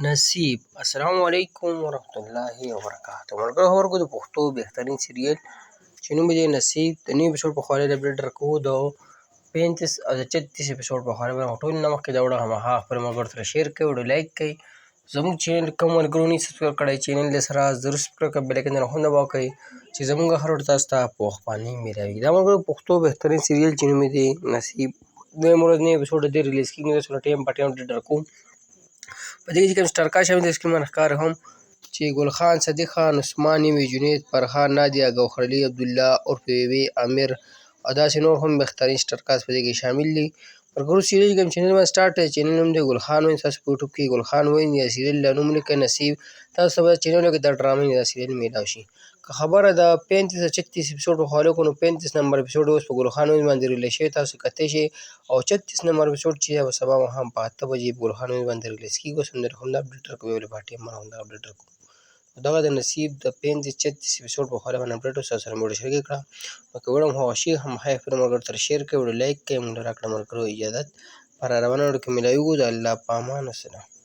نصیب. السلام علیکم ورحمت الله وبرکاته. ملګرو خبرو د پښتو بهترین سیریل چې نوم یې دی نصیب د نوي اپیسوډ په خواله د اپډیټ درکوو د 35 او د 36 اپیسوډ په خواله باندې ټول نه مخکې دا وړه هماغه خپل ملګرو سره شیر کړئ، ویډیو لایک کړئ، زموږ چینل کوم ملګرو نه سبسکرایب کړی چینل یې سره ضرور سبسکرایب کړئ، بیل آیکن هم دباو کړئ چې زموږ هر ویډیو تاسو ته په وخت باندې میلاوي. دا ملګرو پښتو بهترین سیریل چې نوم یې دی نصیب دویم ورځ نوی اپیسوډ د دې ریلیز کېږي، تاسو له ټایم په ټایم اپډیټ درکوم. په دې کې چې کوم سټارکار شامل دي اسکرین باندې ښکاره هم چې ګل خان، صدیق خان، عثمان نیمي، جنید، فرهان، نادیه، ګوهرعلي، عبدالله عرف ویوي، امیر او داسې نور هم بهترین سټارکاست په دې کې شامل دي. ملګرو سیریل کوم چینل باندې سټارټ دی، چینل نوم دی ګل خان وین. تاسو په یوټیوب کې ګل خان وین یا سیریل له نوم لیکئ نصیب، تاسو ته به چینلو کې دا ډرامه یا سیریل میلاو شي. که خبره د 35 او 36 اپیسوډ په حواله کوو نو 35 نمبر اپیسوډ اوس په ګل خان وین باندې ریلیز شوی، تاسو کتلی شئ، او 36 نمبر اپیسوډ چې به سبا ماښام په 8 بجې په ګل خان وین باندې ریلیز کېږي. اوس هم همدا اپډیټ درکوو، یو له ټایم باندې همدا اپډیټ درکوو. دغه د نصیب د 35 36 اپیسوډ په حواله باندې اپډیټ اوس تاسو سره مې ویډیو شریکه کړه. نو که ویډیو مو خوښه شي هماغه خپلو ملګرو سره شیر کړئ، ویډیو لایک کړئ. موږ له راکړه ملګرو اجازت په را روانه ویډیو کې میلاویږو. د الله په امان. السلام.